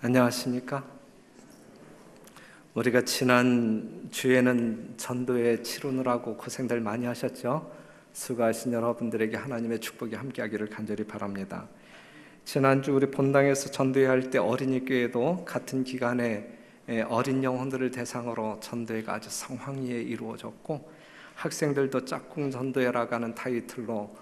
안녕하십니까? 우리가 지난 주에는 전도에 치르느라고 고생들 많이 하셨죠? 수고하신 여러분들에게 하나님의 축복이 함께하기를 간절히 바랍니다. 지난주 우리 본당에서 전도회 할 때 어린이 교회도 같은 기간에 어린 영혼들을 대상으로 전도회가 아주 성황리에 이루어졌고, 학생들도 짝꿍 전도회라고 하는 타이틀로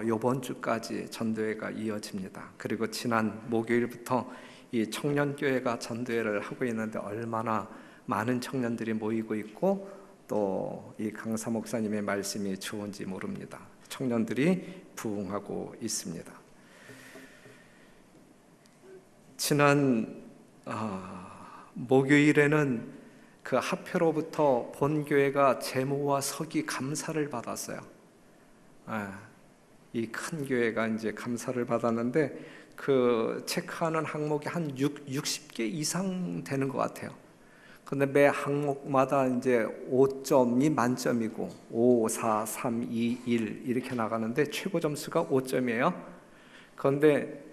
이번 주까지 전도회가 이어집니다. 그리고 지난 목요일부터 이 청년교회가 전도회를 하고 있는데 얼마나 많은 청년들이 모이고 있고 또 이 강사 목사님의 말씀이 좋은지 모릅니다. 청년들이 부흥하고 있습니다. 지난 목요일에는 그 합회로부터 본교회가 제모와 서기 감사를 받았어요. 이 큰 교회가 이제 감사를 받았는데 그 체크하는 항목이 한 60개 이상 되는 것 같아요. 근데 매 항목마다 이제 5점이 만점이고 5, 4, 3, 2, 1 이렇게 나가는데 최고 점수가 5점이에요. 그런데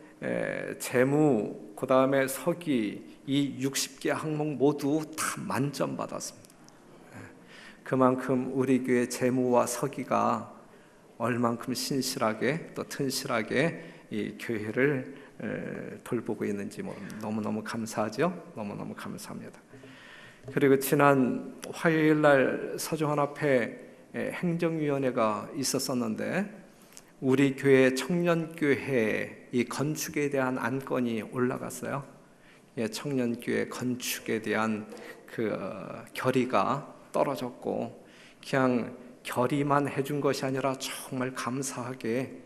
재무, 그 다음에 서기, 이 60개 항목 모두 다 만점 받았습니다. 그만큼 우리 교회 재무와 서기가 얼만큼 신실하게 또 튼실하게 이 교회를 돌보고 있는지 너무너무 감사하죠. 너무너무 감사합니다. 그리고 지난 화요일 날 서주환합회 행정위원회가 있었었는데 우리 교회 청년교회 이 건축에 대한 안건이 올라갔어요. 청년교회 건축에 대한 그 결의가 떨어졌고, 그냥 결의만 해준 것이 아니라 정말 감사하게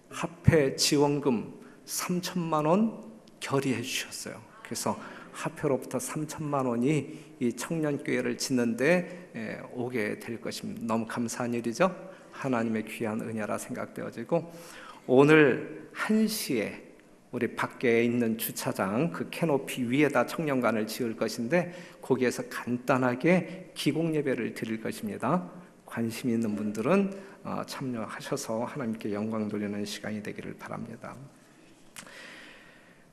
합회 지원금 3천만 원 결의해 주셨어요. 그래서 합회로부터 3천만 원이 이 청년교회를 짓는데 오게 될 것입니다. 너무 감사한 일이죠. 하나님의 귀한 은혜라 생각되어지고, 오늘 1시에 우리 밖에 있는 주차장 그 캐노피 위에다 청년관을 지을 것인데 거기에서 간단하게 기공 예배를 드릴 것입니다. 관심 있는 분들은 참여하셔서 하나님께 영광 돌리는 시간이 되기를 바랍니다.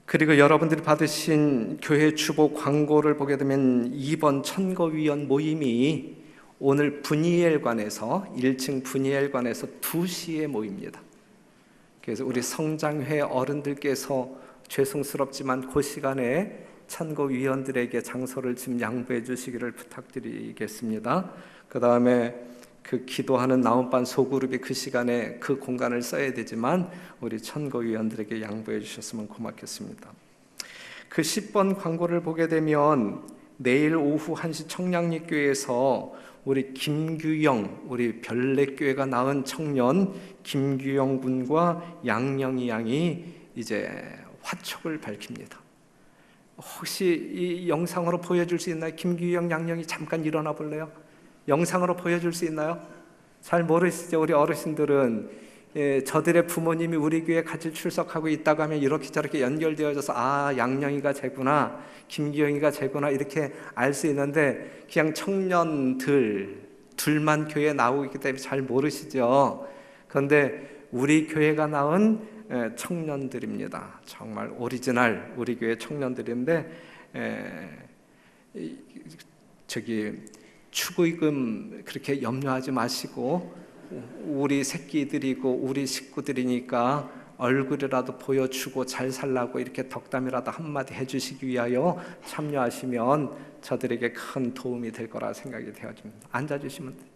그리고 여러분들이 받으신 교회 주보 광고를 보게 되면 이번 천거위원 모임이 오늘 분이엘관에서 1층 분이엘관에서 2시에 모입니다. 그래서 우리 성장회 어른들께서 죄송스럽지만 그 시간에 천거위원들에게 장소를 좀 양보해 주시기를 부탁드리겠습니다. 그 다음에 그 기도하는 나온반 소그룹이 그 시간에 그 공간을 써야 되지만 우리 천거위원들에게 양보해 주셨으면 고맙겠습니다. 그 10번 광고를 보게 되면 내일 오후 1시 청량리교회에서 우리 김규영, 우리 별내교회가 낳은 청년 김규영 군과 양영희 양이 이제 화촉을 밝힙니다. 혹시 이 영상으로 보여줄 수 있나요? 김규영, 양영희 잠깐 일어나 볼래요? 영상으로 보여줄 수 있나요? 잘 모르시죠? 우리 어르신들은 저들의 부모님이 우리 교회에 같이 출석하고 있다고 하면 이렇게 저렇게 연결되어져서 양영이가 쟤구나, 김기영이가 쟤구나 이렇게 알 수 있는데 그냥 청년들 둘만 교회에 나오고 있기 때문에 잘 모르시죠? 그런데 우리 교회가 낳은 청년들입니다. 정말 오리지널 우리 교회 청년들인데 축의금 그렇게 염려하지 마시고 우리 새끼들이고 우리 식구들이니까 얼굴이라도 보여주고 잘 살라고 이렇게 덕담이라도 한마디 해주시기 위하여 참여하시면 저들에게 큰 도움이 될 거라 생각이 되어집니다. 앉아주시면 돼요.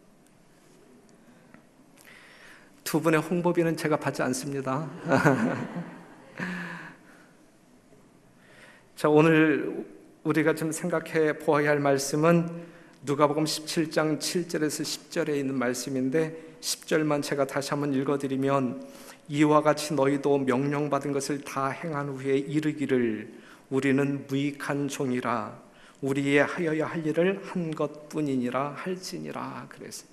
두 분의 홍보비는 제가 받지 않습니다. 자, 오늘 우리가 좀 생각해 보아야 할 말씀은 누가복음 17장 7절에서 10절에 있는 말씀인데 10절만 제가 다시 한번 읽어드리면, 이와 같이 너희도 명령받은 것을 다 행한 후에 이르기를 우리는 무익한 종이라 우리의 하여야 할 일을 한 것뿐이니라 할지니라. 그래서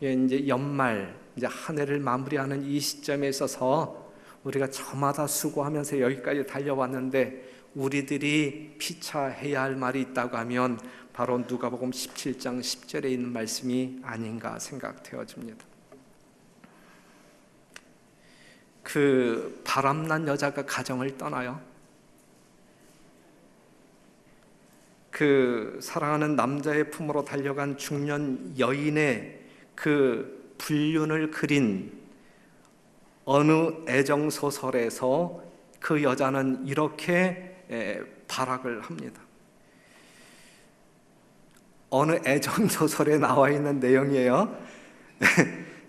이제 연말 이제 한 해를 마무리하는 이 시점에 있어서 우리가 저마다 수고하면서 여기까지 달려왔는데 우리들이 피차해야 할 말이 있다고 하면 바로 누가복음 17장 10절에 있는 말씀이 아닌가 생각되어집니다. 그 바람난 여자가 가정을 떠나요. 그 사랑하는 남자의 품으로 달려간 중년 여인의 그 불륜을 그린 어느 애정 소설에서 그 여자는 이렇게 발악을 합니다. 어느 애정 소설에 나와 있는 내용이에요.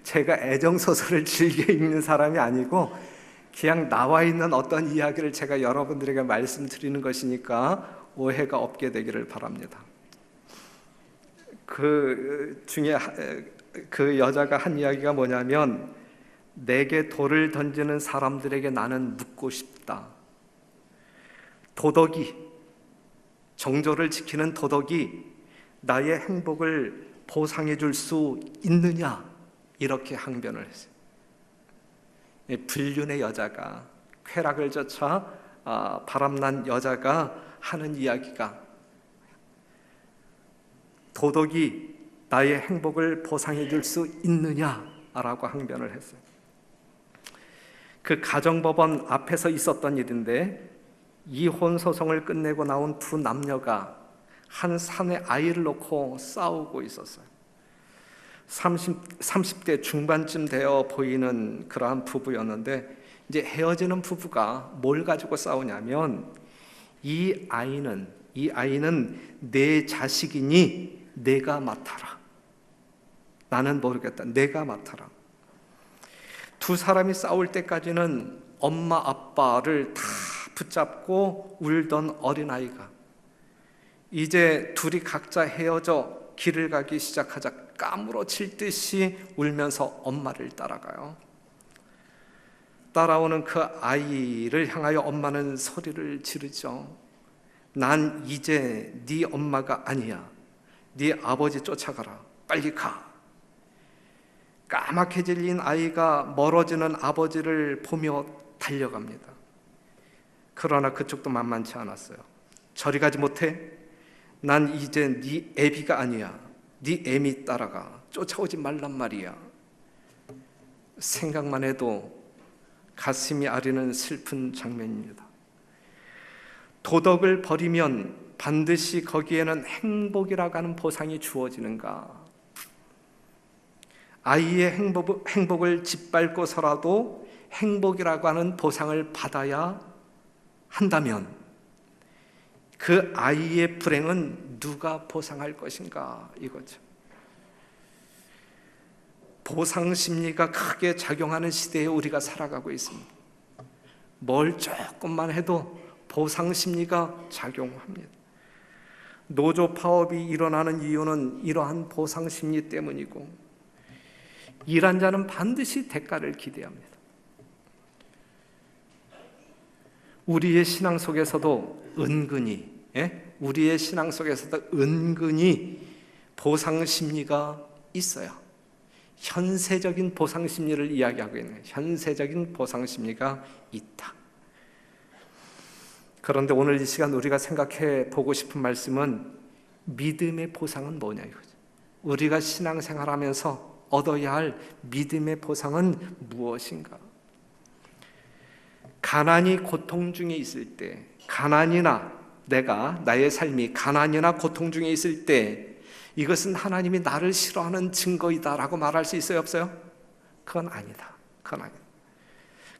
제가 애정 소설을 즐겨 읽는 사람이 아니고 그냥 나와 있는 어떤 이야기를 제가 여러분들에게 말씀드리는 것이니까 오해가 없게 되기를 바랍니다. 그 중에 그 여자가 한 이야기가 뭐냐면, 내게 돌을 던지는 사람들에게 나는 묻고 싶다. 도덕이, 정조를 지키는 도덕이 나의 행복을 보상해 줄 수 있느냐, 이렇게 항변을 했어요. 불륜의 여자가, 쾌락을 쫓아 바람난 여자가 하는 이야기가, 도덕이 나의 행복을 보상해 줄 수 있느냐라고 항변을 했어요. 그 가정법원 앞에서 있었던 일인데, 이혼 소송을 끝내고 나온 두 남녀가 한 산에 아이를 놓고 싸우고 있었어요. 30대 중반쯤 되어 보이는 그러한 부부였는데, 이제 헤어지는 부부가 뭘 가지고 싸우냐면, 이 아이는 내 자식이니 내가 맡아라. 나는 모르겠다. 내가 맡아라. 두 사람이 싸울 때까지는 엄마 아빠를 다 붙잡고 울던 어린아이가 이제 둘이 각자 헤어져 길을 가기 시작하자 까무러칠 듯이 울면서 엄마를 따라가요. 따라오는 그 아이를 향하여 엄마는 소리를 지르죠. 난 이제 네 엄마가 아니야. 네 아버지 쫓아가라. 빨리 가. 까맣게 질린 아이가 멀어지는 아버지를 보며 달려갑니다. 그러나 그쪽도 만만치 않았어요. 저리 가지 못해? 난 이제 네 애비가 아니야. 네 애미 따라가. 쫓아오지 말란 말이야. 생각만 해도 가슴이 아리는 슬픈 장면입니다. 도덕을 버리면 반드시 거기에는 행복이라고 하는 보상이 주어지는가? 아이의 행복을 짓밟고서라도 행복이라고 하는 보상을 받아야 한다면 그 아이의 불행은 누가 보상할 것인가, 이거죠. 보상 심리가 크게 작용하는 시대에 우리가 살아가고 있습니다. 뭘 조금만 해도 보상 심리가 작용합니다. 노조 파업이 일어나는 이유는 이러한 보상 심리 때문이고, 일한 자는 반드시 대가를 기대합니다. 우리의 신앙 속에서도 은근히 보상 심리가 있어요. 현세적인 보상 심리를 이야기하고 있는, 현세적인 보상 심리가 있다. 그런데 오늘 이 시간 우리가 생각해 보고 싶은 말씀은, 믿음의 보상은 뭐냐 이거죠. 우리가 신앙생활하면서 얻어야 할 믿음의 보상은 무엇인가? 가난이 고통 중에 있을 때, 나의 삶이 가난이나 고통 중에 있을 때, 이것은 하나님이 나를 싫어하는 증거이다라고 말할 수 있어요, 없어요? 그건 아니다.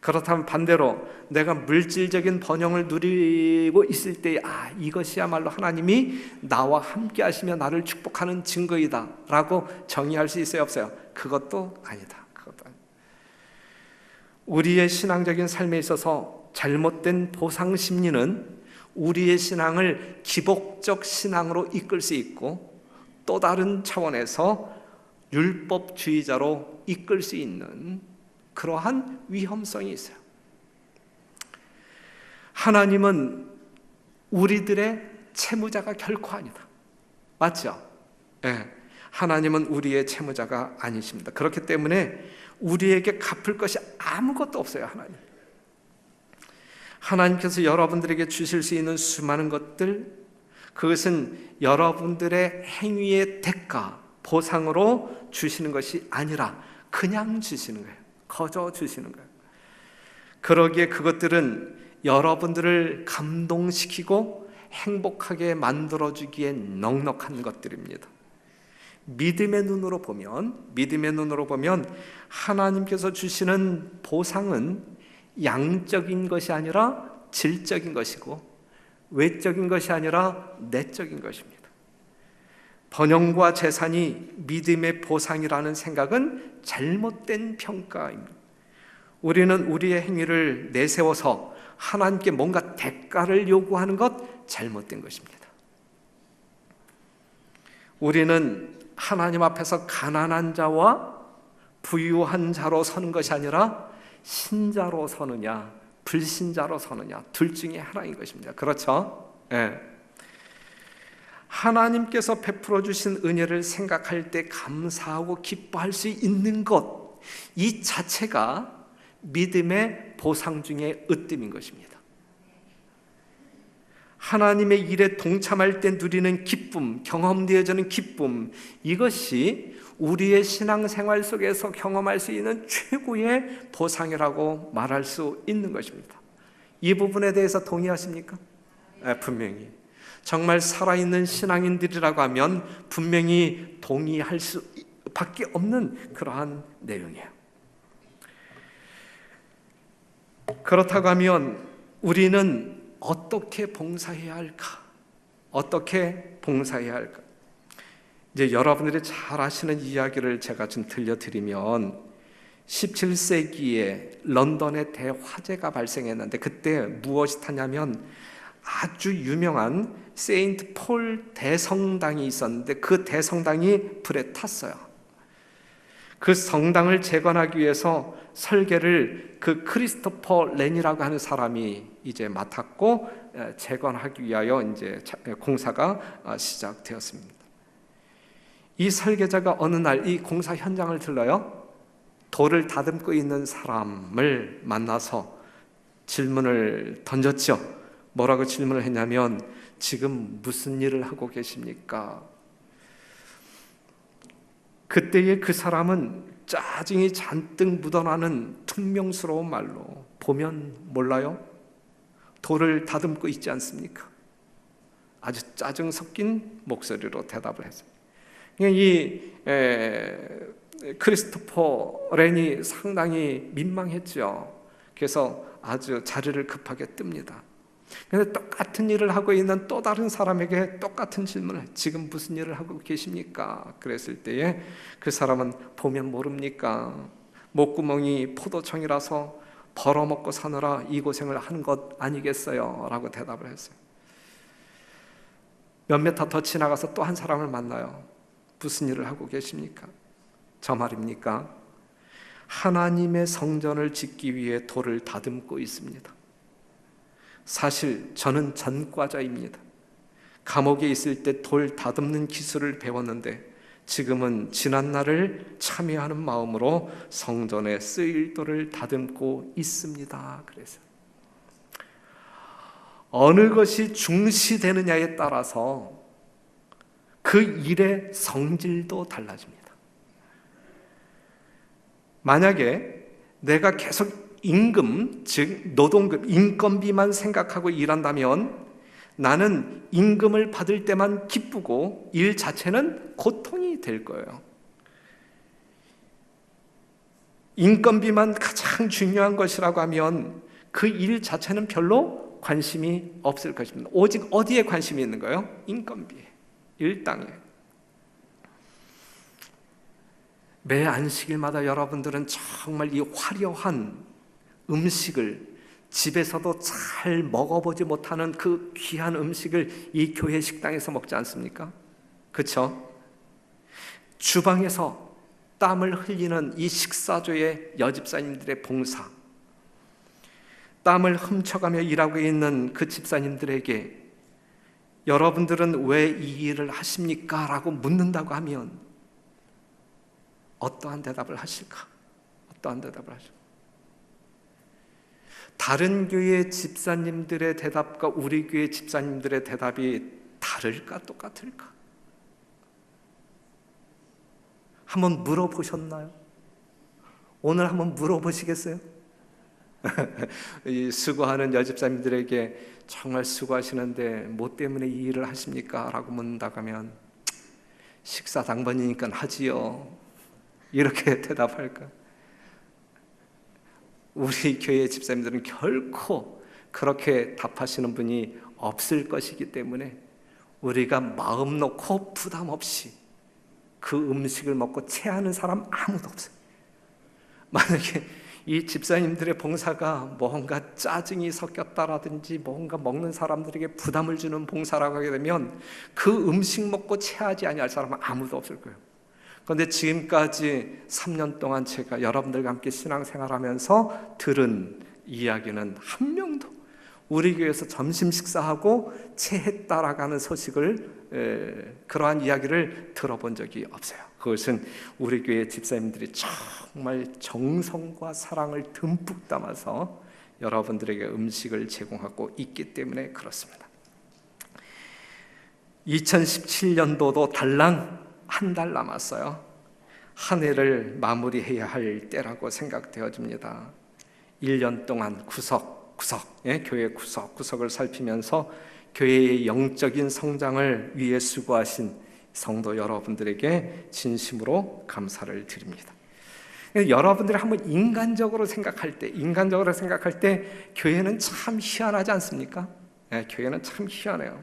그렇다면 반대로 내가 물질적인 번영을 누리고 있을 때, 이것이야말로 하나님이 나와 함께 하시며 나를 축복하는 증거이다 라고 정의할 수 있어요, 없어요? 그것도 아니다. 우리의 신앙적인 삶에 있어서 잘못된 보상 심리는 우리의 신앙을 기복적 신앙으로 이끌 수 있고, 또 다른 차원에서 율법주의자로 이끌 수 있는 그러한 위험성이 있어요. 하나님은 우리들의 채무자가 결코 아니다. 맞죠? 네. 하나님은 우리의 채무자가 아니십니다. 그렇기 때문에 우리에게 갚을 것이 아무것도 없어요. 하나님께서 여러분들에게 주실 수 있는 수많은 것들, 그것은 여러분들의 행위의 대가, 보상으로 주시는 것이 아니라 그냥 주시는 거예요. 거저 주시는 거예요. 그러기에 그것들은 여러분들을 감동시키고 행복하게 만들어주기에 넉넉한 것들입니다. 믿음의 눈으로 보면 하나님께서 주시는 보상은 양적인 것이 아니라 질적인 것이고, 외적인 것이 아니라 내적인 것입니다. 번영과 재산이 믿음의 보상이라는 생각은 잘못된 평가입니다. 우리는 우리의 행위를 내세워서 하나님께 뭔가 대가를 요구하는 것, 잘못된 것입니다. 우리는 하나님 앞에서 가난한 자와 부유한 자로 서는 것이 아니라 신자로 서느냐 불신자로 서느냐, 둘 중에 하나인 것입니다. 그렇죠? 네. 하나님께서 베풀어 주신 은혜를 생각할 때 감사하고 기뻐할 수 있는 것, 이 자체가 믿음의 보상 중에 으뜸인 것입니다. 하나님의 일에 동참할 때 누리는 기쁨, 경험되어지는 기쁨, 이것이 우리의 신앙생활 속에서 경험할 수 있는 최고의 보상이라고 말할 수 있는 것입니다. 이 부분에 대해서 동의하십니까? 네, 분명히. 정말 살아있는 신앙인들이라고 하면 분명히 동의할 수밖에 없는 그러한 내용이에요. 그렇다고 하면 우리는 어떻게 봉사해야 할까? 어떻게 봉사해야 할까? 이제 여러분들이 잘 아시는 이야기를 제가 좀 들려드리면 17세기에 런던에 대화재가 발생했는데 그때 무엇이 탔냐면 아주 유명한 세인트 폴 대성당이 있었는데 그 대성당이 불에 탔어요. 그 성당을 재건하기 위해서 설계를 그 크리스토퍼 렌이라고 하는 사람이 이제 맡았고 재건하기 위하여 이제 공사가 시작되었습니다. 이 설계자가 어느 날 이 공사 현장을 들러요. 돌을 다듬고 있는 사람을 만나서 질문을 던졌죠. 뭐라고 질문을 했냐면 지금 무슨 일을 하고 계십니까? 그때의 그 사람은 짜증이 잔뜩 묻어나는 퉁명스러운 말로 보면 몰라요? 돌을 다듬고 있지 않습니까? 아주 짜증 섞인 목소리로 대답을 했습니다. 이 크리스토퍼 렌이 상당히 민망했죠. 그래서 아주 자리를 급하게 뜹니다. 그런데 똑같은 일을 하고 있는 또 다른 사람에게 똑같은 질문을 지금 무슨 일을 하고 계십니까? 그랬을 때에 그 사람은 보면 모릅니까? 목구멍이 포도청이라서 벌어먹고 사느라 이 고생을 하는 것 아니겠어요? 라고 대답을 했어요. 몇 미터 더 지나가서 또 한 사람을 만나요. 무슨 일을 하고 계십니까? 저 말입니까? 하나님의 성전을 짓기 위해 돌을 다듬고 있습니다. 사실 저는 전과자입니다. 감옥에 있을 때 돌 다듬는 기술을 배웠는데 지금은 지난날을 참여하는 마음으로 성전에 쓰일 돌을 다듬고 있습니다. 그래서 어느 것이 중시되느냐에 따라서 그 일의 성질도 달라집니다. 만약에 내가 계속 임금, 즉 노동급, 인건비만 생각하고 일한다면 나는 임금을 받을 때만 기쁘고 일 자체는 고통이 될 거예요. 인건비만 가장 중요한 것이라고 하면 그 일 자체는 별로 관심이 없을 것입니다. 오직 어디에 관심이 있는 거예요? 인건비에, 일당에. 매 안식일마다 여러분들은 정말 이 화려한 음식을 집에서도 잘 먹어보지 못하는 그 귀한 음식을 이 교회 식당에서 먹지 않습니까? 그렇죠? 주방에서 땀을 흘리는 이 식사조의 여집사님들의 봉사, 땀을 훔쳐가며 일하고 있는 그 집사님들에게 여러분들은 왜 이 일을 하십니까? 라고 묻는다고 하면 어떠한 대답을 하실까? 어떠한 대답을 하실까? 다른 교회 집사님들의 대답과 우리 교회 집사님들의 대답이 다를까? 똑같을까? 한번 물어보셨나요? 오늘 한번 물어보시겠어요? 이 수고하는 여집사님들에게 정말 수고하시는데 뭐 때문에 이 일을 하십니까? 라고 묻는다고 하면 식사 당번이니까 하지요, 이렇게 대답할까? 우리 교회 집사님들은 결코 그렇게 답하시는 분이 없을 것이기 때문에 우리가 마음 놓고 부담 없이 그 음식을 먹고 체하는 사람 아무도 없어요. 만약에 이 집사님들의 봉사가 뭔가 짜증이 섞였다라든지 뭔가 먹는 사람들에게 부담을 주는 봉사라고 하게 되면 그 음식 먹고 체하지 아니할 사람은 아무도 없을 거예요. 그런데 지금까지 3년 동안 제가 여러분들과 함께 신앙생활하면서 들은 이야기는 한 명도 우리 교회에서 점심 식사하고 체했다라고 하는 소식을, 그러한 이야기를 들어본 적이 없어요. 그것은 우리 교회 집사님들이 정말 정성과 사랑을 듬뿍 담아서 여러분들에게 음식을 제공하고 있기 때문에 그렇습니다. 2017년도도 달랑 한 달 남았어요. 한 해를 마무리해야 할 때라고 생각되어집니다. 1년 동안 교회 구석구석을 살피면서 교회의 영적인 성장을 위해 수고하신 성도 여러분들에게 진심으로 감사를 드립니다. 여러분들이 한번 인간적으로 생각할 때 교회는 참 희한하지 않습니까? 교회는 참 희한해요.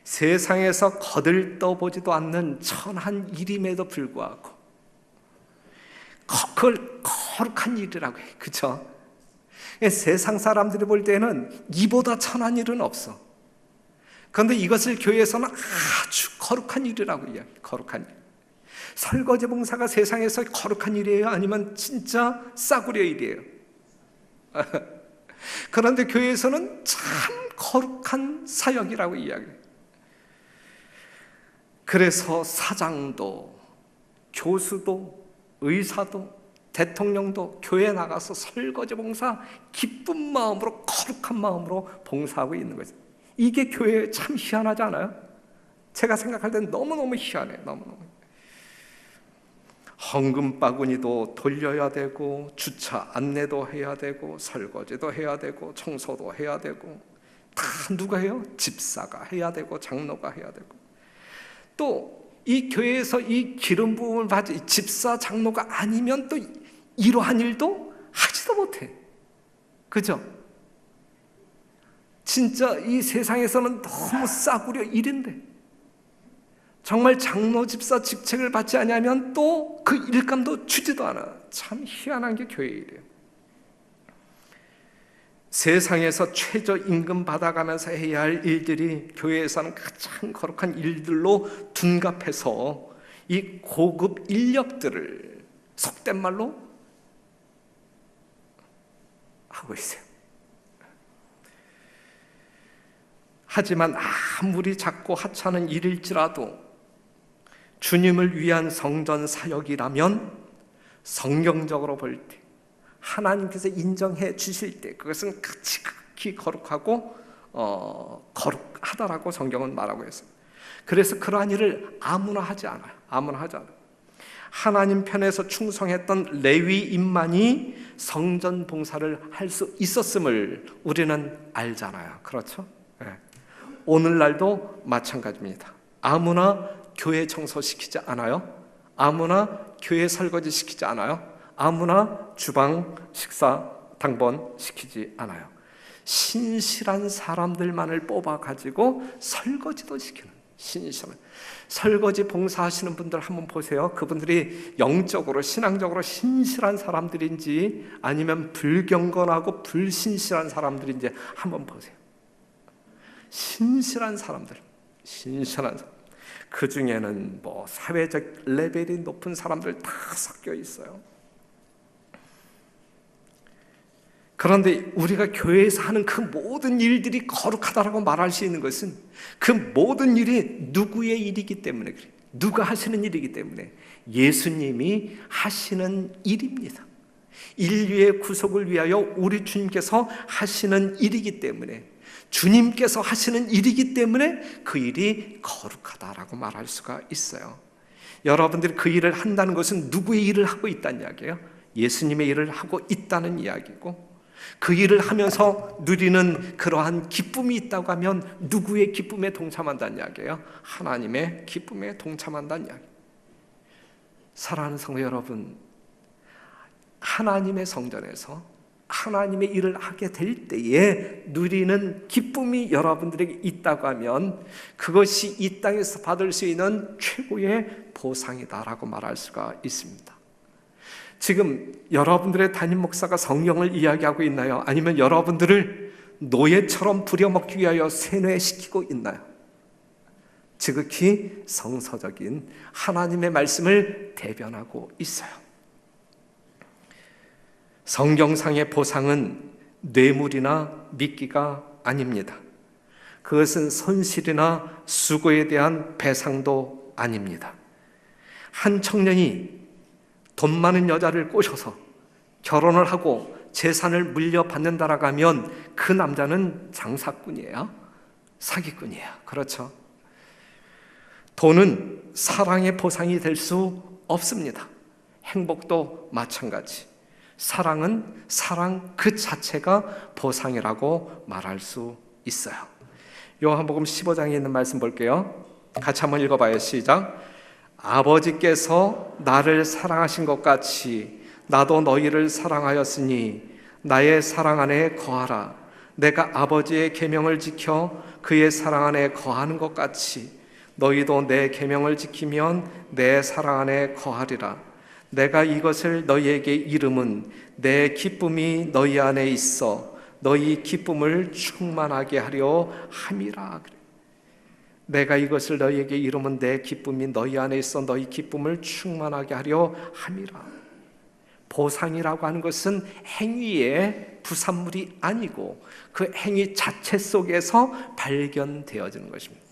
세상에서 거들떠보지도 않는 천한 일임에도 불구하고 그걸 거룩한 일이라고 해요. 그렇죠? 세상 사람들이 볼 때는 이보다 천한 일은 없어. 그런데 이것을 교회에서는 아주 거룩한 일이라고 이야기해요. 거룩한 일. 설거지 봉사가 세상에서 거룩한 일이에요? 아니면 진짜 싸구려 일이에요? 그런데 교회에서는 참 거룩한 사역이라고 이야기해요. 그래서 사장도, 교수도, 의사도, 대통령도 교회에 나가서 설거지 봉사 기쁜 마음으로, 거룩한 마음으로 봉사하고 있는 거죠. 이게 교회에 참 희한하지 않아요? 제가 생각할 때는 너무너무 희한해요. 너무너무. 헌금 바구니도 돌려야 되고, 주차 안내도 해야 되고, 설거지도 해야 되고, 청소도 해야 되고, 다 누가 해요? 집사가 해야 되고, 장로가 해야 되고. 또 이 교회에서 이 기름 부음을 받은 집사, 장로가 아니면 또 이러한 일도 하지도 못해. 그죠? 진짜 이 세상에서는 너무 싸구려 일인데 정말 장로, 집사 직책을 받지 않으면 또 그 일감도 주지도 않아. 참 희한한 게 교회 일이에요. 세상에서 최저임금 받아가면서 해야 할 일들이 교회에서는 가장 거룩한 일들로 둔갑해서 이 고급 인력들을 속된 말로 하고 있어요. 하지만 아무리 작고 하찮은 일일지라도 주님을 위한 성전 사역이라면 성경적으로 볼 때 하나님께서 인정해 주실 때 그것은 극히 거룩하고 거룩하다라고 성경은 말하고 있어요. 그래서 그러한 일을 아무나 하지 않아요. 하나님 편에서 충성했던 레위인만이 성전 봉사를 할 수 있었음을 우리는 알잖아요. 그렇죠? 네. 오늘날도 마찬가지입니다. 아무나 교회 청소시키지 않아요. 아무나 교회 설거지 시키지 않아요. 아무나 주방 식사 당번 시키지 않아요. 신실한 사람들만을 뽑아가지고 설거지도 시키는, 신실한 설거지 봉사하시는 분들 한번 보세요. 그분들이 영적으로 신앙적으로 신실한 사람들인지 아니면 불경건하고 불신실한 사람들인지 한번 보세요. 신실한 사람들. 그 중에는 뭐 사회적 레벨이 높은 사람들 다 섞여 있어요. 그런데 우리가 교회에서 하는 그 모든 일들이 거룩하다라고 말할 수 있는 것은 그 모든 일이 누구의 일이기 때문에 그래요. 누가 하시는 일이기 때문에 예수님이 하시는 일입니다. 인류의 구속을 위하여 우리 주님께서 하시는 일이기 때문에, 주님께서 하시는 일이기 때문에 그 일이 거룩하다라고 말할 수가 있어요. 여러분들이 그 일을 한다는 것은 누구의 일을 하고 있다는 이야기예요? 예수님의 일을 하고 있다는 이야기고, 그 일을 하면서 누리는 그러한 기쁨이 있다고 하면 누구의 기쁨에 동참한다는 이야기예요? 하나님의 기쁨에 동참한다는 이야기. 사랑하는 성도 여러분, 하나님의 성전에서 하나님의 일을 하게 될 때에 누리는 기쁨이 여러분들에게 있다고 하면 그것이 이 땅에서 받을 수 있는 최고의 보상이다라고 말할 수가 있습니다. 지금 여러분들의 담임 목사가 성경을 이야기하고 있나요? 아니면 여러분들을 노예처럼 부려먹기 위하여 세뇌시키고 있나요? 지극히 성서적인 하나님의 말씀을 대변하고 있어요. 성경상의 보상은 뇌물이나 미끼가 아닙니다. 그것은 손실이나 수고에 대한 배상도 아닙니다. 한 청년이 돈 많은 여자를 꼬셔서 결혼을 하고 재산을 물려받는다라고 하면 그 남자는 장사꾼이에요? 사기꾼이에요. 그렇죠? 돈은 사랑의 보상이 될 수 없습니다. 행복도 마찬가지. 사랑은 사랑 그 자체가 보상이라고 말할 수 있어요. 요한복음 15장에 있는 말씀 볼게요. 같이 한번 읽어봐요. 시작. 아버지께서 나를 사랑하신 것 같이 나도 너희를 사랑하였으니 나의 사랑 안에 거하라. 내가 아버지의 계명을 지켜 그의 사랑 안에 거하는 것 같이 너희도 내 계명을 지키면 내 사랑 안에 거하리라. 내가 이것을 너희에게 이름은 내 기쁨이 너희 안에 있어 너희 기쁨을 충만하게 하려 함이라. 내가 이것을 너희에게 이름은 내 기쁨이 너희 안에 있어 너희 기쁨을 충만하게 하려 함이라. 보상이라고 하는 것은 행위의 부산물이 아니고 그 행위 자체 속에서 발견되어지는 것입니다.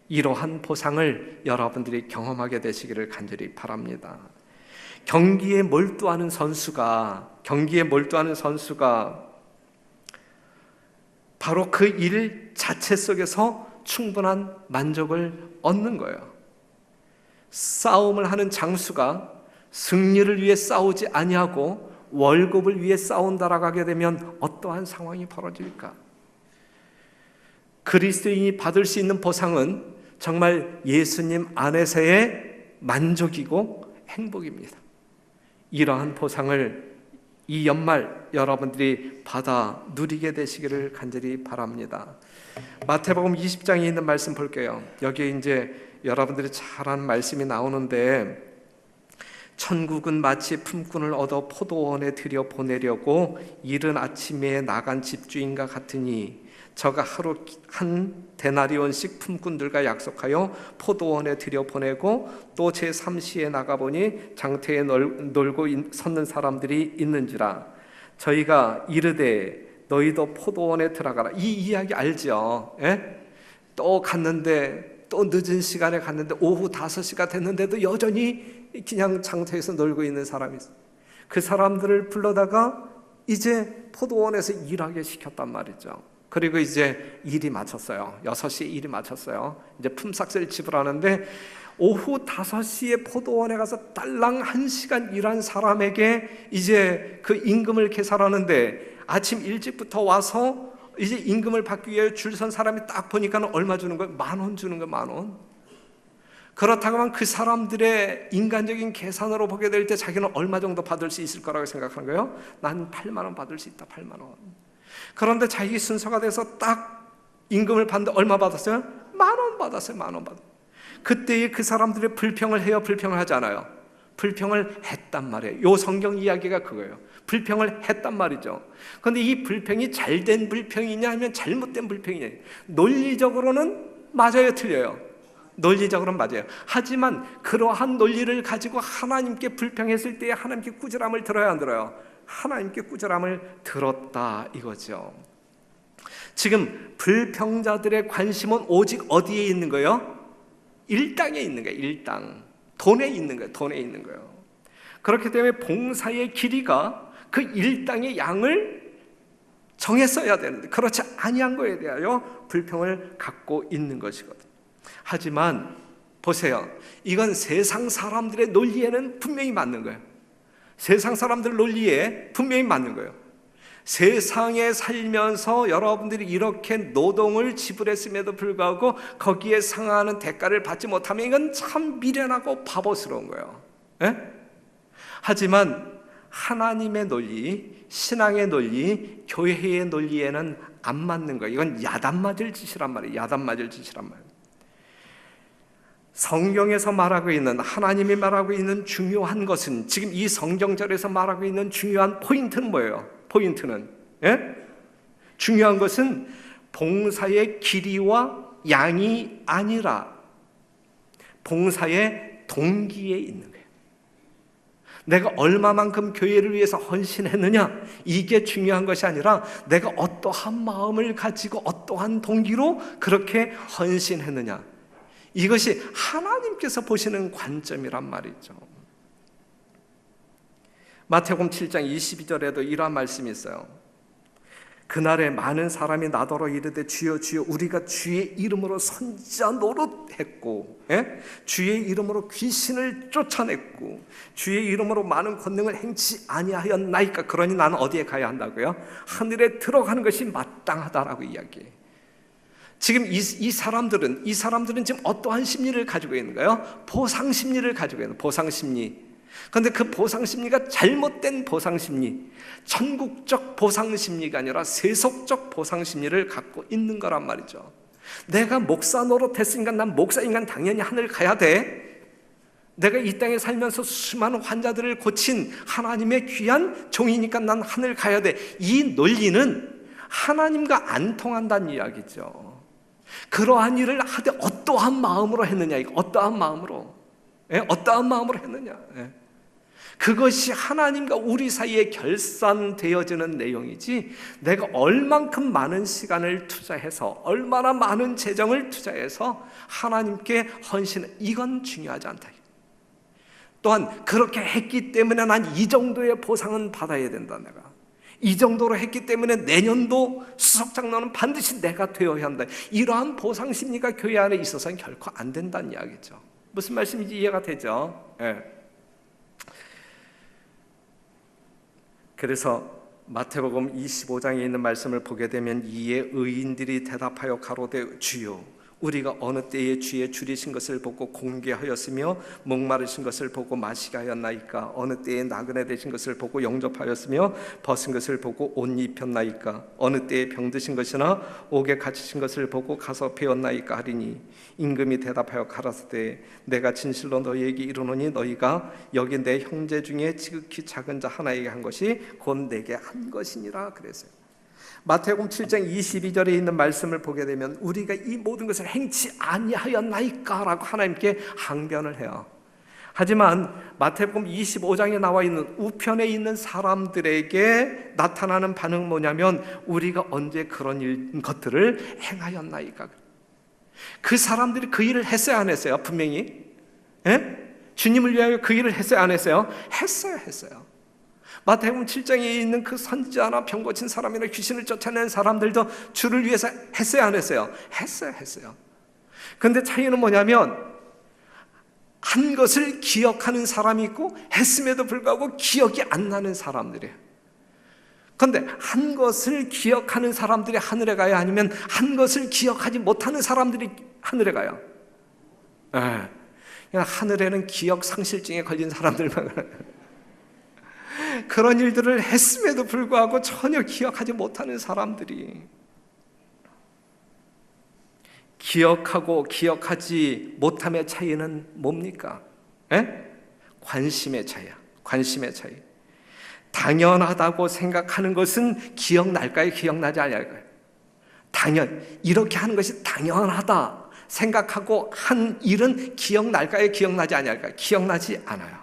이러한 보상을 여러분들이 경험하게 되시기를 간절히 바랍니다. 경기에 몰두하는 선수가 바로 그 일 자체 속에서 충분한 만족을 얻는 거예요. 싸움을 하는 장수가 승리를 위해 싸우지 아니하고 월급을 위해 싸운다라고 하게 되면 어떠한 상황이 벌어질까? 그리스도인이 받을 수 있는 보상은 정말 예수님 안에서의 만족이고 행복입니다. 이러한 보상을 이 연말 여러분들이 받아 누리게 되시기를 간절히 바랍니다. 마태복음 20장에 있는 말씀 볼게요. 여기에 이제 여러분들이 잘 아는 말씀이 나오는데 천국은 마치 품꾼을 얻어 포도원에 들여 보내려고 이른 아침에 나간 집주인과 같으니 저가 하루 한 데나리온씩 품꾼들과 약속하여 포도원에 들여보내고 또 제3시에 나가보니 장터에 놀고 섰는 사람들이 있는지라. 저희가 이르되 너희도 포도원에 들어가라. 이 이야기 알죠? 예? 또 갔는데 또 늦은 시간에 갔는데 오후 5시가 됐는데도 여전히 그냥 장터에서 놀고 있는 사람이 있어요. 그 사람들을 불러다가 이제 포도원에서 일하게 시켰단 말이죠. 그리고 이제 일이 마쳤어요. 6시에 일이 마쳤어요. 이제 품삯을 지불하는데 오후 5시에 포도원에 가서 딸랑 1시간 일한 사람에게 이제 그 임금을 계산하는데 아침 일찍부터 와서 이제 임금을 받기 위해 줄 선 사람이 딱 보니까 얼마 주는 거예요? 10,000원 주는 거예요. 10,000원. 그렇다고 하면 그 사람들의 인간적인 계산으로 보게 될 때 자기는 얼마 정도 받을 수 있을 거라고 생각하는 거예요? 난 80,000원 받을 수 있다. 80,000원. 그런데 자기 순서가 돼서 딱 임금을 받는데 얼마 받았어요? 10,000원 받았어요. 10,000원 받았어요. 그때에 그 사람들의 불평을 해요? 불평을 하지 않아요? 불평을 했단 말이에요. 요 성경 이야기가 그거예요. 불평을 했단 말이죠. 그런데 이 불평이 잘된 불평이냐 아니면 잘못된 불평이냐. 논리적으로는 맞아요, 틀려요? 논리적으로는 맞아요. 하지만 그러한 논리를 가지고 하나님께 불평했을 때에 하나님께 꾸지람을 들어야 안 들어요? 하나님께 꾸지람을 들었다 이거죠. 지금 불평자들의 관심은 오직 어디에 있는 거예요? 일당에 있는 거예요. 일당. 돈에 있는 거예요. 돈에 있는 거예요. 그렇기 때문에 봉사의 길이가 그 일당의 양을 정했어야 되는데 그렇지 아니한 거에 대하여 불평을 갖고 있는 것이거든요. 하지만 보세요. 이건 세상 사람들의 논리에는 분명히 맞는 거예요. 세상 사람들 논리에 분명히 맞는 거예요. 세상에 살면서 여러분들이 이렇게 노동을 지불했음에도 불구하고 거기에 상응하는 대가를 받지 못하면 이건 참 미련하고 바보스러운 거예요. 예? 하지만 하나님의 논리, 신앙의 논리, 교회의 논리에는 안 맞는 거예요. 이건 야단 맞을 짓이란 말이에요. 야단 맞을 짓이란 말이에요. 성경에서 말하고 있는, 하나님이 말하고 있는 중요한 것은, 지금 이 성경절에서 말하고 있는 중요한 포인트는 뭐예요? 포인트는, 예? 중요한 것은 봉사의 길이와 양이 아니라 봉사의 동기에 있는 거예요. 내가 얼마만큼 교회를 위해서 헌신했느냐, 이게 중요한 것이 아니라 내가 어떠한 마음을 가지고 어떠한 동기로 그렇게 헌신했느냐, 이것이 하나님께서 보시는 관점이란 말이죠. 마태복음 7장 22절에도 이러한 말씀이 있어요. 그날에 많은 사람이 나더러 이르되 주여 주여 우리가 주의 이름으로 선지자 노릇했고, 주의 이름으로 귀신을 쫓아냈고 주의 이름으로 많은 권능을 행치 아니하였나이까. 그러니 나는 어디에 가야 한다고요? 하늘에 들어가는 것이 마땅하다라고 이야기해요. 지금 이 사람들은 지금 어떠한 심리를 가지고 있는가요? 보상 심리를 가지고 있는, 보상 심리. 그런데 그 보상 심리가 잘못된 보상 심리, 천국적 보상 심리가 아니라 세속적 보상 심리를 갖고 있는 거란 말이죠. 내가 목사 노릇했으니까 난 목사인간 당연히 하늘 가야 돼. 내가 이 땅에 살면서 수많은 환자들을 고친 하나님의 귀한 종이니까 난 하늘 가야 돼. 이 논리는 하나님과 안 통한다는 이야기죠. 그러한 일을 하되 어떠한 마음으로 했느냐, 이거 어떠한 마음으로, 어떠한 마음으로 했느냐. 그것이 하나님과 우리 사이에 결산되어지는 내용이지, 내가 얼만큼 많은 시간을 투자해서 얼마나 많은 재정을 투자해서 하나님께 헌신, 이건 중요하지 않다. 또한 그렇게 했기 때문에 난 이 정도의 보상은 받아야 된다. 내가 이 정도로 했기 때문에 내년도 수석장로는 반드시 내가 되어야 한다. 이러한 보상 심리가 교회 안에 있어서는 결코 안 된다는 이야기죠. 무슨 말씀인지 이해가 되죠? 그래서 마태복음 25장에 있는 말씀을 보게 되면 이에 의인들이 대답하여 가로되 주여 우리가 어느 때에 주의 줄이신 것을 보고 공개하였으며 목마르신 것을 보고 마시게 하였나이까. 어느 때에 나그네 되신 것을 보고 영접하였으며 벗은 것을 보고 옷 입혔나이까. 어느 때에 병드신 것이나 옥에 갇히신 것을 보고 가서 배웠나이까 하리니 임금이 대답하여 가라사대 내가 진실로 너희에게 이르노니 너희가 여기 내 형제 중에 지극히 작은 자 하나에게 한 것이 곧 내게 한 것이니라 그랬어요. 마태복음 7장 22절에 있는 말씀을 보게 되면 우리가 이 모든 것을 행치 아니하였나이까라고 하나님께 항변을 해요. 하지만 마태복음 25장에 나와 있는 우편에 있는 사람들에게 나타나는 반응은 뭐냐면 우리가 언제 그런 것들을 행하였나이까. 그 사람들이 그 일을 했어요, 안 했어요? 분명히 주님을 위하여 그 일을 했어요, 안 했어요? 했어요. 마태복음 7장에 있는 그 선지자나 병 고친 사람이나 귀신을 쫓아낸 사람들도 주를 위해서 했어요, 안 했어요? 했어요. 그런데 차이는 뭐냐면 한 것을 기억하는 사람이 있고 했음에도 불구하고 기억이 안 나는 사람들이에요. 그런데 한 것을 기억하는 사람들이 하늘에 가요? 아니면 한 것을 기억하지 못하는 사람들이 하늘에 가요? 그냥 하늘에는 기억 상실증에 걸린 사람들만 가요. 그런 일들을 했음에도 불구하고 전혀 기억하지 못하는 사람들이, 기억하고 기억하지 못함의 차이는 뭡니까? 관심의 차이야. 관심의 차이. 당연하다고 생각하는 것은 기억날까요? 기억나지 않을까요? 이렇게 하는 것이 당연하다 생각하고 한 일은 기억날까요? 기억나지 않을까요? 기억나지 않아요.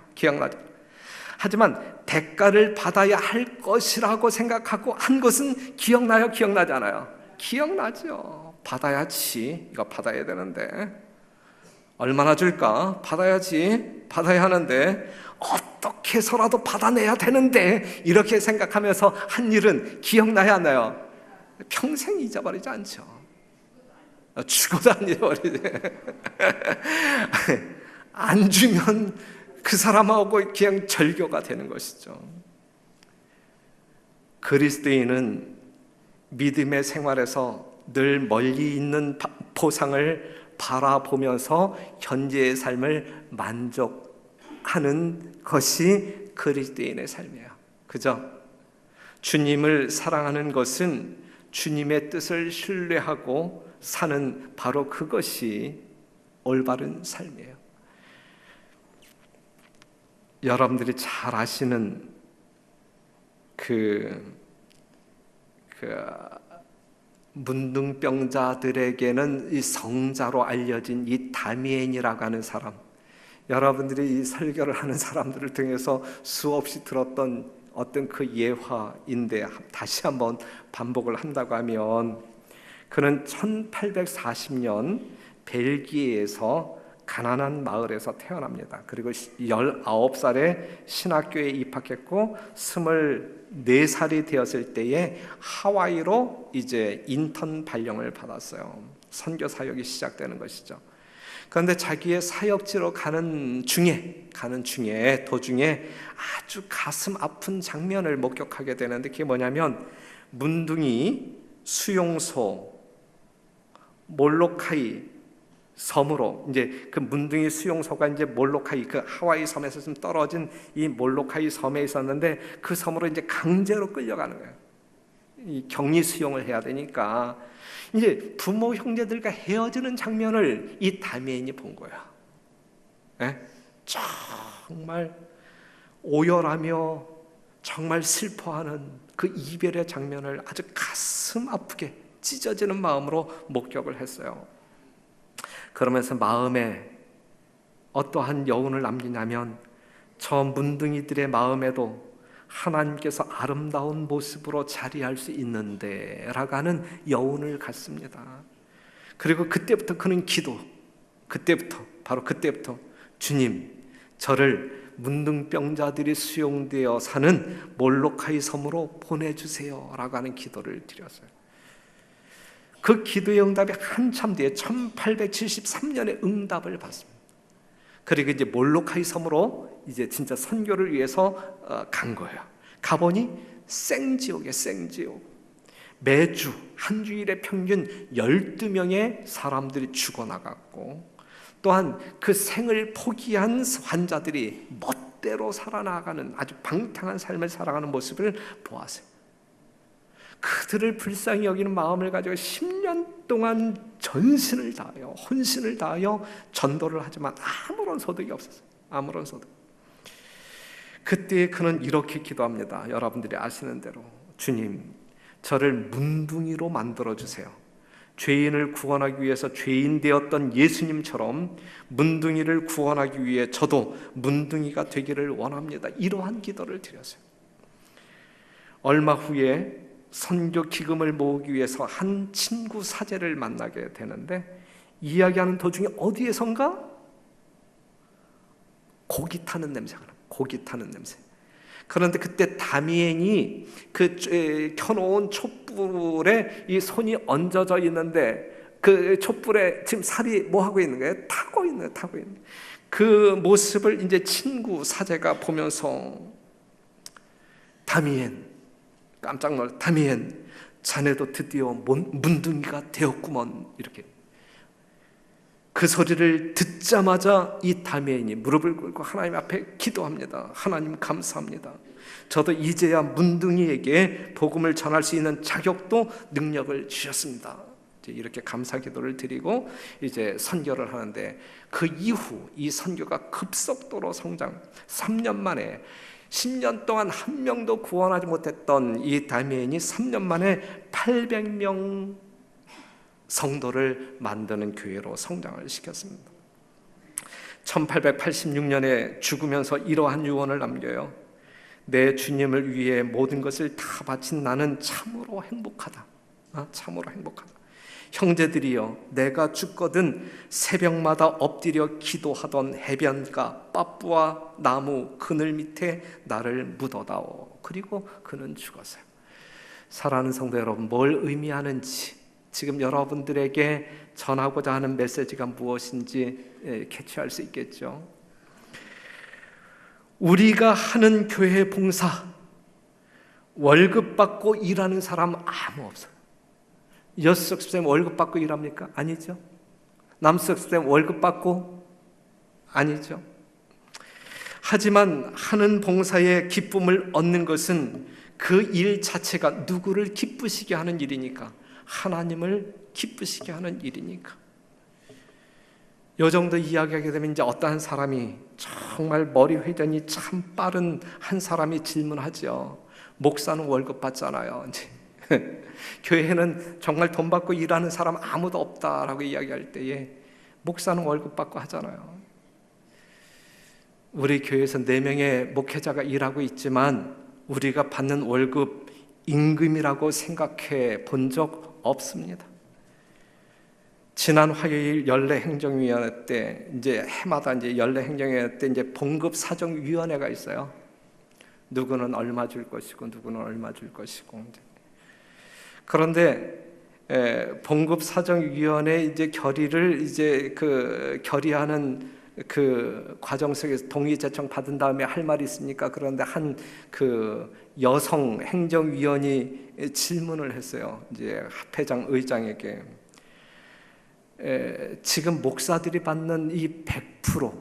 하지만 대가를 받아야 할 것이라고 생각하고 한 것은 기억나요? 기억나지 않아요? 기억나죠. 받아야지. 이거 받아야 되는데 얼마나 줄까? 받아야지. 받아야 하는데 어떻게 해서라도 받아내야 되는데 이렇게 생각하면서 한 일은 기억나야 하나요? 평생 잊어버리지 않죠. 죽어도 안 잊어버리지. 안 주면 그 사람하고 그냥 절교가 되는 것이죠. 그리스도인은 믿음의 생활에서 늘 멀리 있는 보상을 바라보면서 현재의 삶을 만족하는 것이 그리스도인의 삶이에요. 그죠? 주님을 사랑하는 것은 주님의 뜻을 신뢰하고 사는 바로 그것이 올바른 삶이에요. 여러분들이 잘 아시는 문둥병자들에게는 이 성자로 알려진 이 다미엔이라고 하는 사람, 여러분들이 이 설교를 하는 사람들을 통해서 수없이 들었던 어떤 그 예화인데 다시 한번 반복을 한다고 하면, 그는 1840년 벨기에에서 가난한 마을에서 태어납니다. 그리고 19살에 신학교에 입학했고 24살이 되었을 때에 하와이로 이제 인턴 발령을 받았어요. 선교 사역이 시작되는 것이죠. 그런데 자기의 사역지로 가는 중에 도중에 아주 가슴 아픈 장면을 목격하게 되는데, 그게 뭐냐면 문둥이 수용소 몰로카이 섬으로, 이제 그 문둥이 수용소가 이제 몰로카이, 그 하와이 섬에서 좀 떨어진 이 몰로카이 섬에 있었는데, 그 섬으로 이제 강제로 끌려가는 거예요. 이 격리 수용을 해야 되니까 이제 부모 형제들과 헤어지는 장면을 이 다미엔이 본 거야. 네? 정말 오열하며 정말 슬퍼하는 그 이별의 장면을 아주 가슴 아프게 찢어지는 마음으로 목격을 했어요. 그러면서 마음에 어떠한 여운을 남기냐면, 저 문둥이들의 마음에도 하나님께서 아름다운 모습으로 자리할 수 있는데 라고 하는 여운을 갖습니다. 그리고 그때부터 그는 바로 그때부터 주님, 저를 문둥병자들이 수용되어 사는 몰로카이 섬으로 보내주세요 라고 하는 기도를 드렸어요. 그 기도의 응답이 한참 뒤에 1873년에 응답을 받습니다. 그리고 이제 몰로카이 섬으로 이제 진짜 선교를 위해서 간 거예요. 가보니 생지옥이에요, 생지옥. 매주 한 주일에 평균 12명의 사람들이 죽어나갔고, 또한 그 생을 포기한 환자들이 멋대로 살아나가는 아주 방탕한 삶을 살아가는 모습을 보았어요. 그들을 불쌍히 여기는 마음을 가지고 10년 동안 전신을 다하여, 혼신을 다하여 전도를 하지만 아무런 소득이 없었어요. 아무런 소득. 그때 그는 이렇게 기도합니다. 여러분들이 아시는 대로, 주님, 저를 문둥이로 만들어주세요. 죄인을 구원하기 위해서 죄인 되었던 예수님처럼 문둥이를 구원하기 위해 저도 문둥이가 되기를 원합니다. 이러한 기도를 드렸어요. 얼마 후에 선교 기금을 모으기 위해서 한 친구 사제를 만나게 되는데, 이야기하는 도중에 어디에선가 고기 타는 냄새가 나요. 고기 타는 냄새. 그런데 그때 다미엔이 그 켜놓은 촛불에 이 손이 얹어져 있는데, 그 촛불에 지금 살이 뭐 하고 있는 거예요? 타고 있는 거예요. 그 모습을 이제 친구 사제가 보면서, 다미엔, 깜짝 놀라, 다미엔, 자네도 드디어 문둥이가 되었구먼. 이렇게 그 소리를 듣자마자 이 다미엔이 무릎을 꿇고 하나님 앞에 기도합니다. 하나님 감사합니다. 저도 이제야 문둥이에게 복음을 전할 수 있는 자격도 능력을 주셨습니다. 이렇게 감사 기도를 드리고 이제 선교를 하는데, 그 이후 이 선교가 급속도로 성장. 3년 만에, 10년 동안 한 명도 구원하지 못했던 이 다미엔이 3년 만에 800명 성도를 만드는 교회로 성장을 시켰습니다. 1886년에 죽으면서 이러한 유언을 남겨요. 내 주님을 위해 모든 것을 다 바친 나는 참으로 행복하다. 참으로 행복하다. 형제들이여, 내가 죽거든 새벽마다 엎드려 기도하던 해변가 빠뿌와 나무 그늘 밑에 나를 묻어다오. 그리고 그는 죽었어요. 사랑하는 성도 여러분, 뭘 의미하는지, 지금 여러분들에게 전하고자 하는 메시지가 무엇인지 캐치할 수 있겠죠. 우리가 하는 교회 봉사, 월급 받고 일하는 사람 아무 없어요. 여수석쌤 월급 받고 일합니까? 아니죠. 남수석쌤 월급 받고? 아니죠. 하지만 하는 봉사의 기쁨을 얻는 것은 그 일 자체가 누구를 기쁘시게 하는 일이니까, 하나님을 기쁘시게 하는 일이니까. 요 정도 이야기하게 되면 이제 어떠한 사람이, 정말 머리 회전이 참 빠른 한 사람이 질문하죠. 목사는 월급 받잖아요. 이제 교회에는 정말 돈 받고 일하는 사람 아무도 없다라고 이야기할 때에 목사는 월급 받고 하잖아요. 우리 교회에서 4명의 목회자가 일하고 있지만 우리가 받는 월급 임금이라고 생각해 본 적 없습니다. 지난 화요일 연례행정위원회 때, 이제 해마다 이제 연례행정위원회 때 이제 봉급사정위원회가 있어요. 누구는 얼마 줄 것이고 누구는 얼마 줄 것이고. 그런데 봉급사정위원회 이제 결의를 이제 그 결의하는 그 과정 속에서 동의 제청 받은 다음에 할 말이 있습니까? 그런데 한 그 여성 행정위원이 질문을 했어요. 이제 합회장 의장에게. 지금 목사들이 받는 이 100%,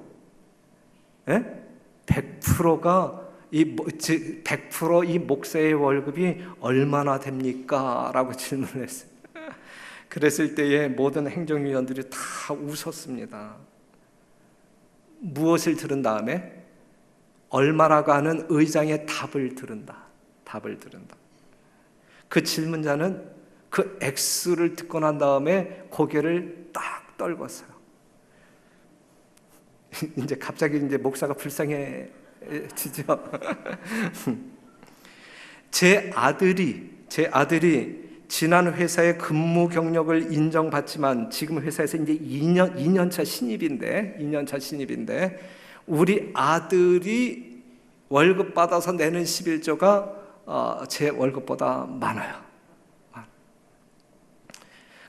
100%가 이 100% 이 목사의 월급이 얼마나 됩니까? 라고 질문을 했어요. 그랬을 때에 모든 행정위원들이 다 웃었습니다. 무엇을 들은 다음에? 얼마라고 하는 의장의 답을 들은다. 그 질문자는 그 액수를 듣고 난 다음에 고개를 딱 떨궜어요. 이제 갑자기 이제 목사가 불쌍해지죠. 제 아들이 지난 회사의 근무 경력을 인정받지만 지금 회사에서 이제 2년차 신입인데 우리 아들이 월급 받아서 내는 11조가 제 월급보다 많아요.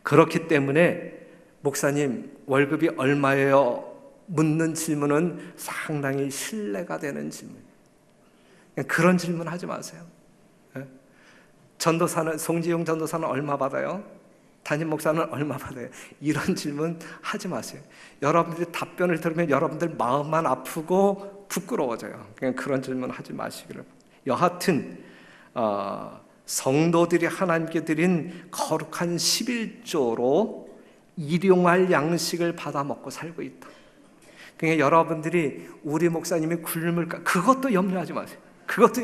그렇기 때문에 목사님 월급이 얼마예요? 묻는 질문은 상당히 신뢰가 되는 질문. 그런 질문 하지 마세요. 전도사는, 송지용 전도사는 얼마 받아요? 담임 목사는 얼마 받아요? 이런 질문 하지 마세요. 여러분들이 답변을 들으면 여러분들 마음만 아프고 부끄러워져요. 그냥 그런 질문 하지 마시기를. 여하튼 성도들이 하나님께 드린 거룩한 11조로 일용할 양식을 받아 먹고 살고 있다. 그러니까 여러분들이 우리 목사님이 굶을까? 그것도 염려하지 마세요. 그것도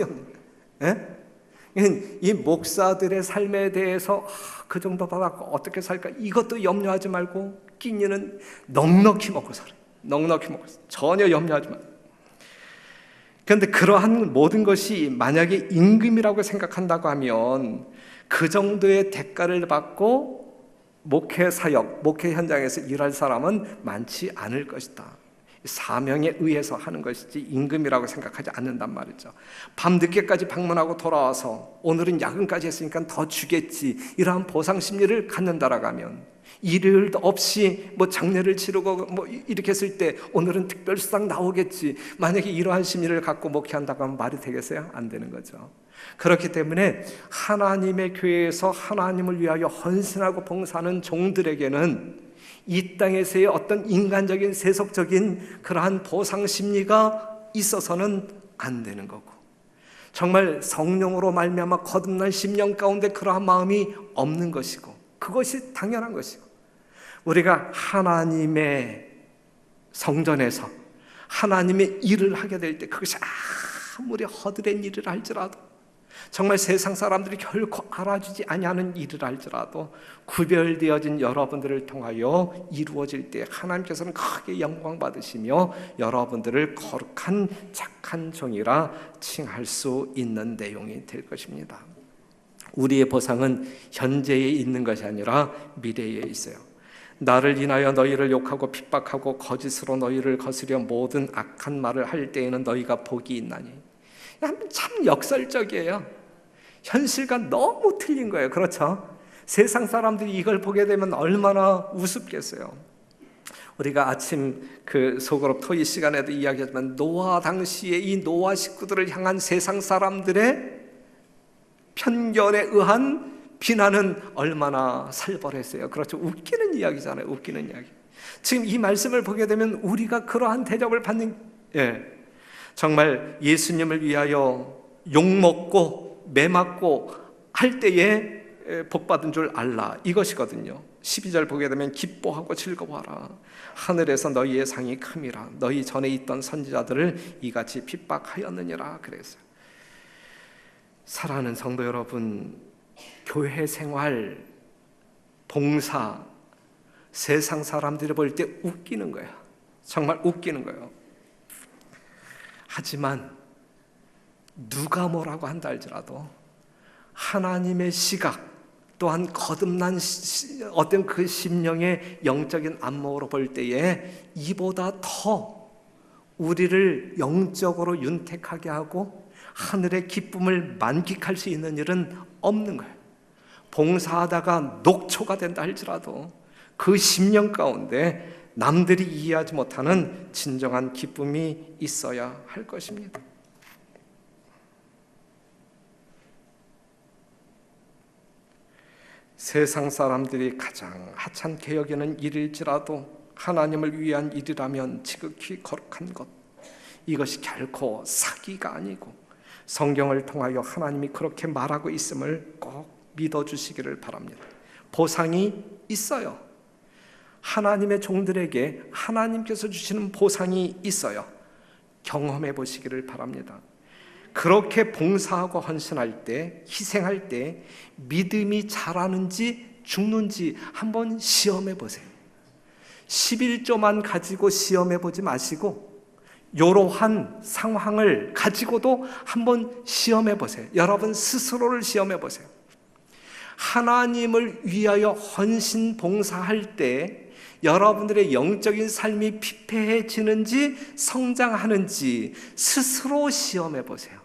이 목사들의 삶에 대해서 그 정도 받았고 어떻게 살까? 이것도 염려하지 말고 끼니는 넉넉히 먹고 살아요. 전혀 염려하지 마세요. 그런데 그러한 모든 것이 만약에 임금이라고 생각한다고 하면 그 정도의 대가를 받고 목회 사역, 목회 현장에서 일할 사람은 많지 않을 것이다. 사명에 의해서 하는 것이지 임금이라고 생각하지 않는단 말이죠. 밤늦게까지 방문하고 돌아와서 오늘은 야근까지 했으니까 더 주겠지, 이러한 보상 심리를 갖는다라고 하면, 일요일도 없이 뭐 장례를 치르고 뭐 이렇게 했을 때 오늘은 특별수당 나오겠지, 만약에 이러한 심리를 갖고 목회한다고 하면 말이 되겠어요? 안 되는 거죠. 그렇기 때문에 하나님의 교회에서 하나님을 위하여 헌신하고 봉사하는 종들에게는 이 땅에서의 어떤 인간적인 세속적인 그러한 보상 심리가 있어서는 안 되는 거고, 정말 성령으로 말미암아 거듭난 심령 가운데 그러한 마음이 없는 것이고, 그것이 당연한 것이고, 우리가 하나님의 성전에서 하나님의 일을 하게 될 때 그것이 아무리 허드렛 일을 할지라도, 정말 세상 사람들이 결코 알아주지 아니하는 일을 할지라도 구별되어진 여러분들을 통하여 이루어질 때 하나님께서는 크게 영광 받으시며 여러분들을 거룩한 착한 종이라 칭할 수 있는 내용이 될 것입니다. 우리의 보상은 현재에 있는 것이 아니라 미래에 있어요. 나를 인하여 너희를 욕하고 핍박하고 거짓으로 너희를 거스려 모든 악한 말을 할 때에는 너희가 복이 있나니. 참 역설적이에요. 현실과 너무 틀린 거예요. 그렇죠? 세상 사람들이 이걸 보게 되면 얼마나 우습겠어요. 우리가 아침 그 소그룹 토의 시간에도 이야기했지만 노아 당시에 이 노아 식구들을 향한 세상 사람들의 편견에 의한 비난은 얼마나 살벌했어요. 그렇죠. 웃기는 이야기잖아요. 웃기는 이야기. 지금 이 말씀을 보게 되면 우리가 그러한 대접을 받는, 정말 예수님을 위하여 욕먹고 매맞고 할 때에 복받은 줄 알라, 이것이거든요. 12절 보게 되면 기뻐하고 즐거워하라. 하늘에서 너희의 상이 큼이라. 너희 전에 있던 선지자들을 이같이 핍박하였느니라 그랬어요. 사랑하는 성도 여러분, 교회 생활, 봉사, 세상 사람들이 볼 때 웃기는 거예요. 정말 웃기는 거예요. 하지만 누가 뭐라고 한다 할지라도 하나님의 시각, 또한 거듭난 어떤 그 심령의 영적인 안목으로 볼 때에 이보다 더 우리를 영적으로 윤택하게 하고 하늘의 기쁨을 만끽할 수 있는 일은 없는 거예요. 봉사하다가 녹초가 된다 할지라도 그 심령 가운데 남들이 이해하지 못하는 진정한 기쁨이 있어야 할 것입니다. 세상 사람들이 가장 하찮게 여기는 일일지라도 하나님을 위한 일이라면 지극히 거룩한 것, 이것이 결코 사기가 아니고 성경을 통하여 하나님이 그렇게 말하고 있음을 꼭 믿어주시기를 바랍니다. 보상이 있어요. 하나님의 종들에게 하나님께서 주시는 보상이 있어요. 경험해 보시기를 바랍니다. 그렇게 봉사하고 헌신할 때, 희생할 때 믿음이 자라는지 죽는지 한번 시험해 보세요. 11조만 가지고 시험해 보지 마시고 이러한 상황을 가지고도 한번 시험해 보세요. 여러분 스스로를 시험해 보세요. 하나님을 위하여 헌신 봉사할 때 여러분들의 영적인 삶이 피폐해지는지 성장하는지 스스로 시험해 보세요.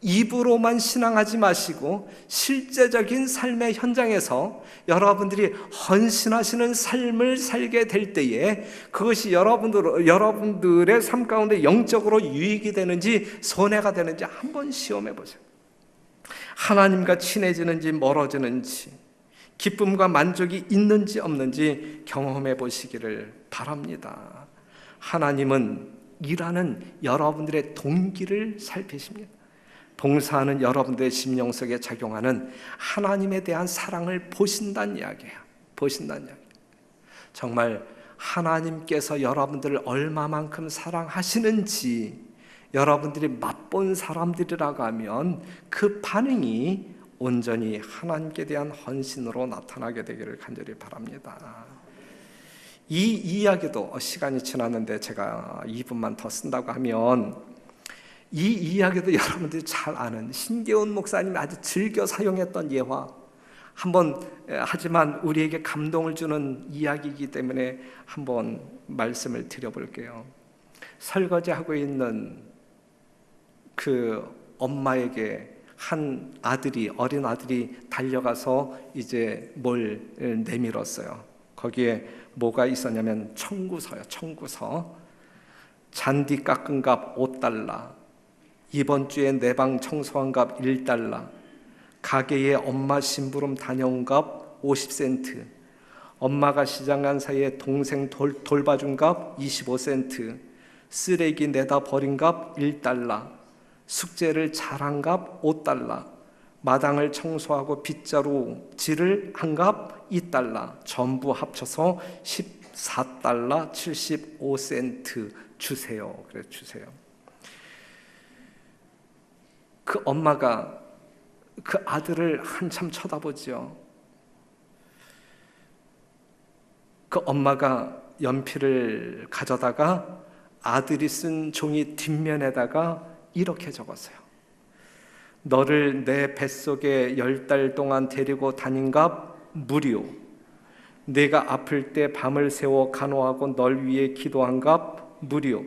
입으로만 신앙하지 마시고 실제적인 삶의 현장에서 여러분들이 헌신하시는 삶을 살게 될 때에 그것이 여러분들의 삶 가운데 영적으로 유익이 되는지 손해가 되는지 한번 시험해 보세요. 하나님과 친해지는지 멀어지는지, 기쁨과 만족이 있는지 없는지 경험해 보시기를 바랍니다. 하나님은 일하는 여러분들의 동기를 살피십니다. 봉사하는 여러분들의 심령 속에 작용하는 하나님에 대한 사랑을 보신다는 이야기예요. 보신다는 이야기. 정말 하나님께서 여러분들을 얼마만큼 사랑하시는지 여러분들이 맛본 사람들이라고 하면 그 반응이 온전히 하나님께 대한 헌신으로 나타나게 되기를 간절히 바랍니다. 이 이야기도 시간이 지났는데 제가 2분만 더 쓴다고 하면 이 이야기도 여러분들이 잘 아는 신계훈 목사님이 아주 즐겨 사용했던 예화 한번, 하지만 우리에게 감동을 주는 이야기이기 때문에 한번 말씀을 드려볼게요. 설거지하고 있는 그 엄마에게 한 아들이, 어린 아들이 달려가서 이제 뭘 내밀었어요. 거기에 뭐가 있었냐면 청구서요. 청구서. 잔디 깎은 값 5달러, 이번 주에 내 방 청소한 값 1달러, 가게에 엄마 심부름 다녀온 값 50센트, 엄마가 시장 간 사이에 동생 돌봐준 값 25센트, 쓰레기 내다 버린 값 1달러, 숙제를 잘한 값 5달러, 마당을 청소하고 빗자루질을 한 값 2달러, 전부 합쳐서 14달러 75센트 주세요. 그래 주세요. 그 엄마가 그 아들을 한참 쳐다보죠. 그 엄마가 연필을 가져다가 아들이 쓴 종이 뒷면에다가 이렇게 적었어요. 너를 내 뱃속에 10달 동안 데리고 다닌 값 무료, 내가 아플 때 밤을 새워 간호하고 널 위해 기도한 값 무료,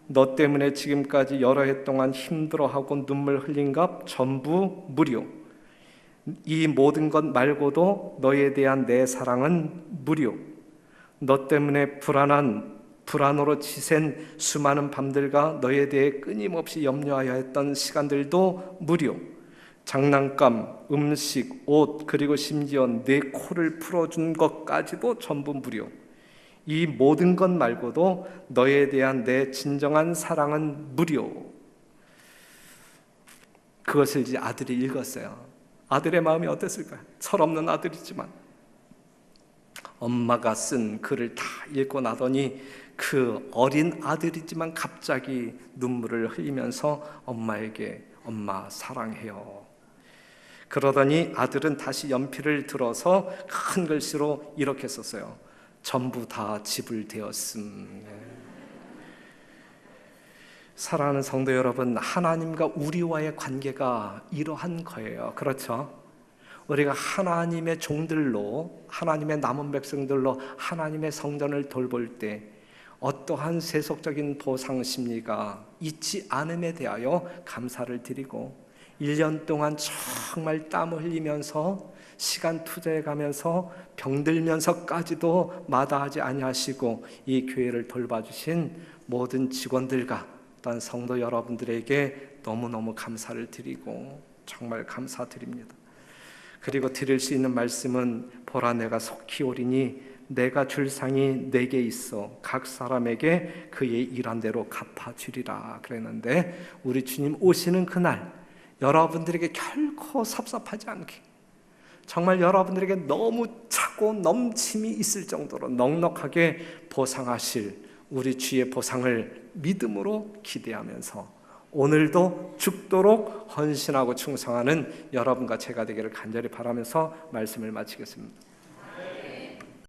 너 때문에 지금까지 여러 해 동안 힘들어하고 눈물 흘린 값 전부 무료, 이 모든 것 말고도 너에 대한 내 사랑은 무료, 너 때문에 불안으로 지샌 수많은 밤들과 너에 대해 끊임없이 염려하여 했던 시간들도 무료, 장난감, 음식, 옷, 그리고 심지어 내 코를 풀어준 것까지도 전부 무료. 이 모든 것 말고도 너에 대한 내 진정한 사랑은 무료. 그것을 이제 아들이 읽었어요. 아들의 마음이 어땠을까요? 철없는 아들이지만 엄마가 쓴 글을 다 읽고 나더니 그 어린 아들이지만 갑자기 눈물을 흘리면서 엄마에게 엄마 사랑해요. 그러더니 아들은 다시 연필을 들어서 큰 글씨로 이렇게 썼어요. 전부 다 지불 되었음. 사랑하는 성도 여러분, 하나님과 우리와의 관계가 이러한 거예요. 그렇죠? 우리가 하나님의 종들로, 하나님의 남은 백성들로 하나님의 성전을 돌볼 때 어떠한 세속적인 보상 심리가 있지 않음에 대하여 감사를 드리고 1년 동안 정말 땀 흘리면서 시간 투자해 가면서 병들면서까지도 마다하지 아니하시고 이 교회를 돌봐주신 모든 직원들과 또한 성도 여러분들에게 너무너무 감사를 드리고 정말 감사드립니다. 그리고 드릴 수 있는 말씀은 보라 내가 속히 오리니 내가 줄 상이 내게 있어 각 사람에게 그의 일한 대로 갚아주리라 그랬는데 우리 주님 오시는 그날 여러분들에게 결코 섭섭하지 않게 정말 여러분들에게 너무 차고 넘침이 있을 정도로 넉넉하게 보상하실 우리 주의 보상을 믿음으로 기대하면서 오늘도 죽도록 헌신하고 충성하는 여러분과 제가 되기를 간절히 바라면서 말씀을 마치겠습니다.